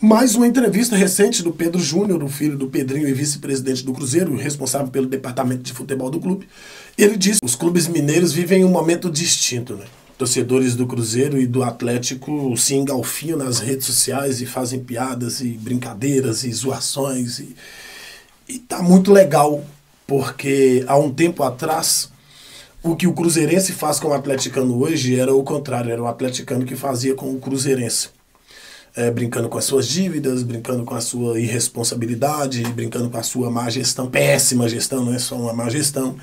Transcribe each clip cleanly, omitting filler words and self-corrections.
Mais uma entrevista recente do Pedro Júnior, o filho do Pedrinho e vice-presidente do Cruzeiro, responsável pelo departamento de futebol do clube. Ele disse que os clubes mineiros vivem um momento distinto, né? Torcedores do Cruzeiro e do Atlético se engalfinham nas redes sociais e fazem piadas e brincadeiras e zoações. E tá muito legal, porque há um tempo atrás, o que o cruzeirense faz com o atleticano hoje era o contrário, era o atleticano que fazia com o cruzeirense. Brincando com as suas dívidas, brincando com a sua irresponsabilidade, brincando com a sua má gestão, péssima gestão, não é só uma má gestão,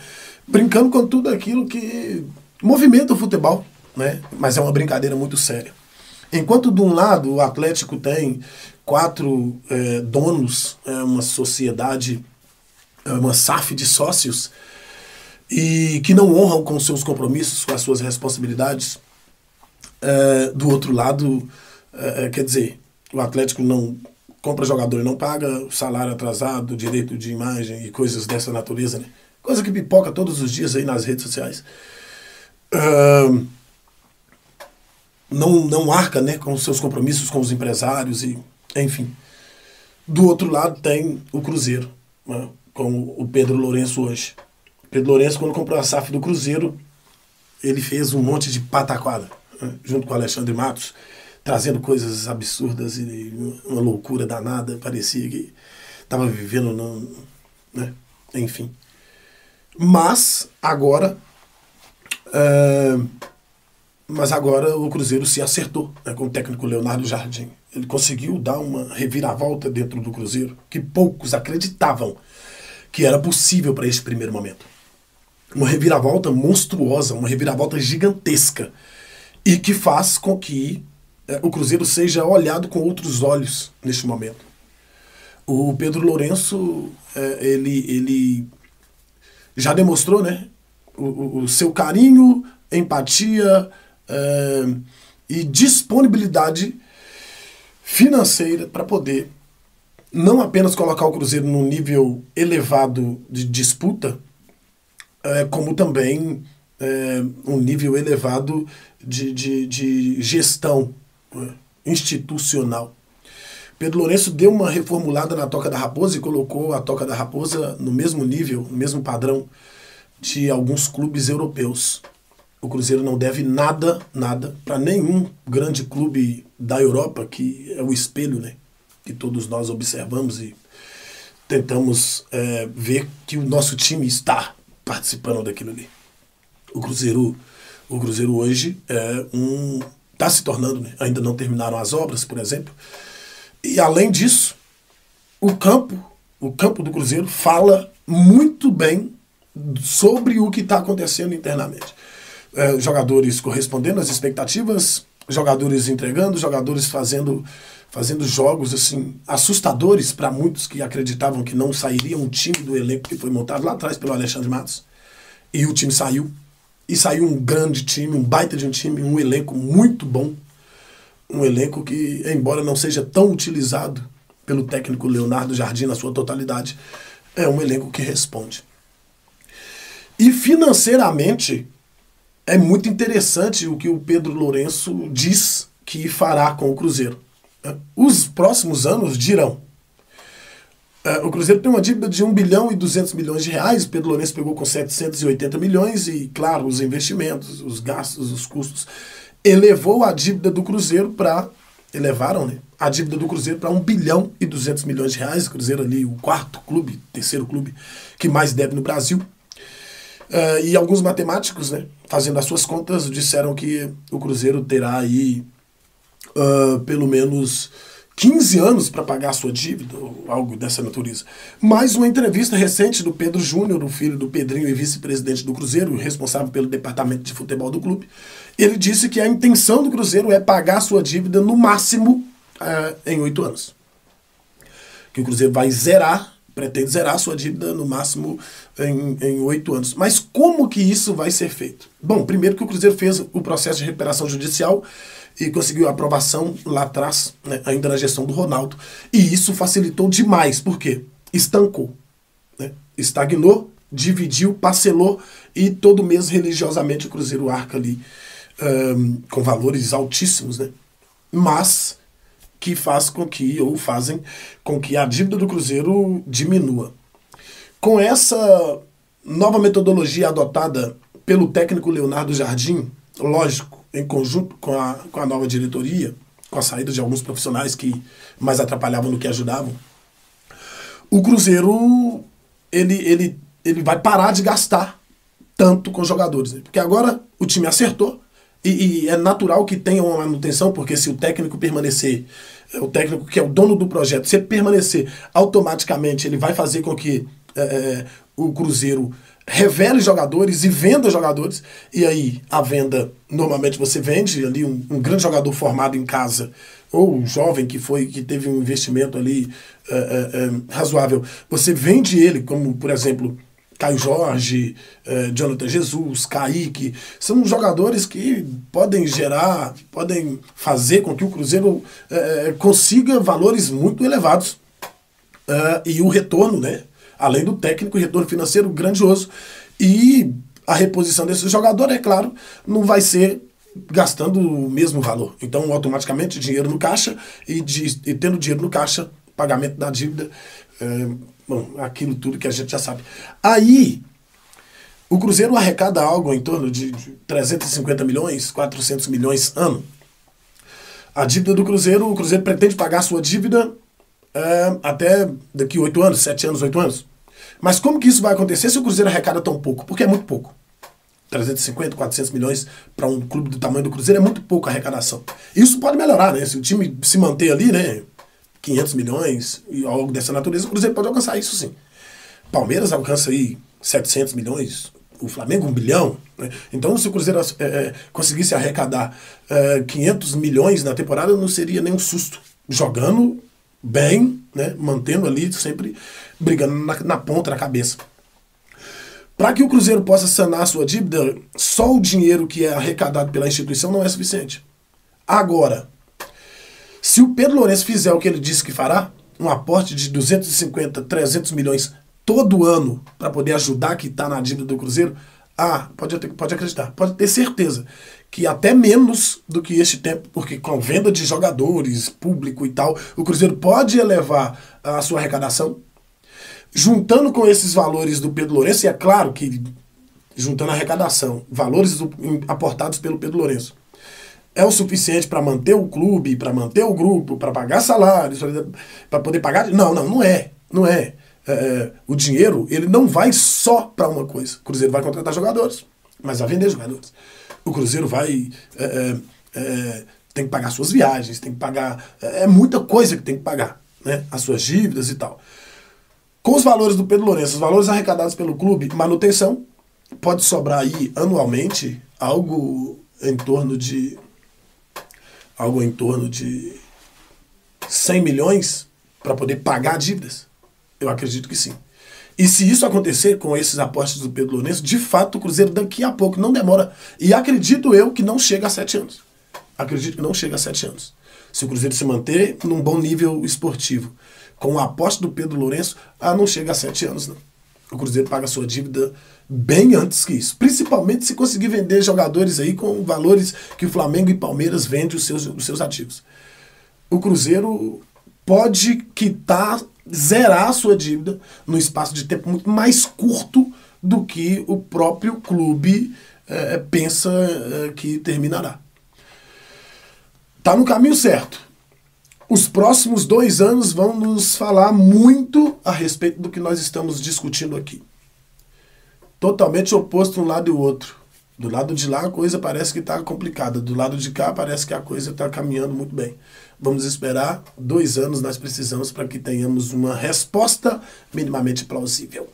brincando com tudo aquilo que movimenta o futebol, né? Mas é uma brincadeira muito séria. Enquanto de um lado o Atlético tem 4 donos, uma sociedade, uma SAF de sócios, e que não honram com seus compromissos, com as suas responsabilidades, do outro lado, quer dizer, o Atlético não compra jogador e não paga, salário atrasado, direito de imagem e coisas dessa natureza, né? Coisa que pipoca todos os dias aí nas redes sociais. Não arca, né, com os seus compromissos com os empresários, e enfim. Do outro lado tem o Cruzeiro, né, com o Pedro Lourenço hoje. Pedro Lourenço, quando comprou a SAF do Cruzeiro, ele fez um monte de pataquada, né, junto com o Alexandre Matos, trazendo coisas absurdas e uma loucura danada. Parecia que estava vivendo, né? Enfim. Mas agora o Cruzeiro se acertou, né, com o técnico Leonardo Jardim. Ele conseguiu dar uma reviravolta dentro do Cruzeiro que poucos acreditavam que era possível para esse primeiro momento. Uma reviravolta monstruosa, uma reviravolta gigantesca, e que faz com que o Cruzeiro seja olhado com outros olhos neste momento. O Pedro Lourenço, ele já demonstrou, né, o seu carinho, empatia e disponibilidade financeira para poder não apenas colocar o Cruzeiro num nível elevado de disputa, como também um nível elevado de gestão institucional. Pedro Lourenço deu uma reformulada na Toca da Raposa e colocou a Toca da Raposa no mesmo nível, no mesmo padrão de alguns clubes europeus. O Cruzeiro não deve nada para nenhum grande clube da Europa, que é o espelho, né, que todos nós observamos e tentamos ver que o nosso time está participando daquilo ali. O Cruzeiro hoje está se tornando, né, ainda não terminaram as obras, por exemplo. E além disso, o campo do Cruzeiro fala muito bem sobre o que está acontecendo internamente. Jogadores correspondendo às expectativas, jogadores entregando, jogadores fazendo jogos assim assustadores para muitos que acreditavam que não sairia um time do elenco que foi montado lá atrás pelo Alexandre Matos. E o time saiu. E saiu um grande time, um baita de um time, um elenco muito bom. Um elenco que, embora não seja tão utilizado pelo técnico Leonardo Jardim na sua totalidade, é um elenco que responde. E financeiramente, é muito interessante o que o Pedro Lourenço diz que fará com o Cruzeiro. Os próximos anos dirão. O Cruzeiro tem uma dívida de 1 bilhão e 200 milhões de reais, o Pedro Lourenço pegou com 780 milhões e, claro, os investimentos, os gastos, os custos, elevaram a dívida do Cruzeiro para 1 bilhão e 200 milhões de reais. O Cruzeiro ali, o terceiro clube que mais deve no Brasil. E alguns matemáticos, né, fazendo as suas contas, disseram que o Cruzeiro terá aí pelo menos 15 anos para pagar a sua dívida, ou algo dessa natureza. Mais uma entrevista recente do Pedro Júnior, o filho do Pedrinho e vice-presidente do Cruzeiro, responsável pelo departamento de futebol do clube. Ele disse que a intenção do Cruzeiro é pagar a sua dívida no máximo em 8 anos. Que o Cruzeiro pretende zerar a sua dívida no máximo em 8 anos. Mas como que isso vai ser feito? Bom, primeiro que o Cruzeiro fez o processo de recuperação judicial e conseguiu a aprovação lá atrás, né, ainda na gestão do Ronaldo. E isso facilitou demais. Por quê? Estancou, né? Estagnou, dividiu, parcelou e todo mês religiosamente o Cruzeiro arca ali com valores altíssimos, né? Mas que faz com que, ou fazem com que a dívida do Cruzeiro diminua. Com essa nova metodologia adotada pelo técnico Leonardo Jardim, lógico, em conjunto com a nova diretoria, com a saída de alguns profissionais que mais atrapalhavam do que ajudavam, o Cruzeiro ele vai parar de gastar tanto com jogadores. Porque agora o time acertou e é natural que tenha uma manutenção, porque se o técnico permanecer, o técnico que é o dono do projeto, se ele permanecer, automaticamente ele vai fazer com que o Cruzeiro revele jogadores e venda jogadores, e aí a venda, normalmente você vende ali um grande jogador formado em casa, ou um jovem que teve um investimento ali razoável, você vende ele, como por exemplo Caio Jorge, Jonathan Jesus, Kaique, são jogadores que podem fazer com que o Cruzeiro consiga valores muito elevados, e o retorno, né? Além do técnico, retorno financeiro grandioso. E a reposição desse jogador, é claro, não vai ser gastando o mesmo valor. Então, automaticamente, dinheiro no caixa e tendo dinheiro no caixa, pagamento da dívida, aquilo tudo que a gente já sabe. Aí, o Cruzeiro arrecada algo em torno de 350 milhões, 400 milhões ano. A dívida do Cruzeiro, o Cruzeiro pretende pagar a sua dívida até daqui 8 anos, 7 anos, 8 anos. Mas como que isso vai acontecer se o Cruzeiro arrecada tão pouco? Porque é muito pouco. 350, 400 milhões para um clube do tamanho do Cruzeiro é muito pouco a arrecadação. Isso pode melhorar, né? Se o time se manter ali, né? 500 milhões e algo dessa natureza, o Cruzeiro pode alcançar isso sim. Palmeiras alcança aí 700 milhões, o Flamengo 1 bilhão. Né? Então, se o Cruzeiro conseguisse arrecadar 500 milhões na temporada, não seria nenhum susto. Jogando bem, né? Mantendo ali, sempre brigando na ponta, na cabeça. Para que o Cruzeiro possa sanar a sua dívida, só o dinheiro que é arrecadado pela instituição não é suficiente. Agora, se o Pedro Lourenço fizer o que ele disse que fará, um aporte de 250, 300 milhões todo ano para poder ajudar a quitar na dívida do Cruzeiro, pode acreditar, pode ter certeza que até menos do que este tempo, porque com a venda de jogadores, público e tal, o Cruzeiro pode elevar a sua arrecadação, juntando com esses valores do Pedro Lourenço, e é claro que juntando a arrecadação, valores aportados pelo Pedro Lourenço, é o suficiente para manter o clube, para manter o grupo, para pagar salários, para poder pagar... Não é. O dinheiro, ele não vai só para uma coisa. O Cruzeiro vai contratar jogadores, mas vai vender jogadores. O Cruzeiro tem que pagar suas viagens, tem que pagar... É muita coisa que tem que pagar, né? As suas dívidas e tal. Com os valores do Pedro Lourenço, os valores arrecadados pelo clube, manutenção, pode sobrar aí anualmente algo em torno de 100 milhões para poder pagar dívidas. Eu acredito que sim. E se isso acontecer com esses aportes do Pedro Lourenço, de fato o Cruzeiro daqui a pouco, não demora, e acredito eu que não chega a 7 anos. Acredito que não chega a 7 anos. Se o Cruzeiro se manter num bom nível esportivo, com o aporte do Pedro Lourenço, não chega a 7 anos, não. O Cruzeiro paga a sua dívida bem antes que isso. Principalmente se conseguir vender jogadores aí com valores que o Flamengo e Palmeiras vendem os seus ativos. O Cruzeiro pode zerar a sua dívida num espaço de tempo muito mais curto do que o próprio clube pensa que terminará. Está no caminho certo. Os próximos 2 anos vão nos falar muito a respeito do que nós estamos discutindo aqui. Totalmente oposto um lado e o outro. Do lado de lá a coisa parece que está complicada. Do lado de cá parece que a coisa está caminhando muito bem. Vamos esperar 2 anos, nós precisamos para que tenhamos uma resposta minimamente plausível.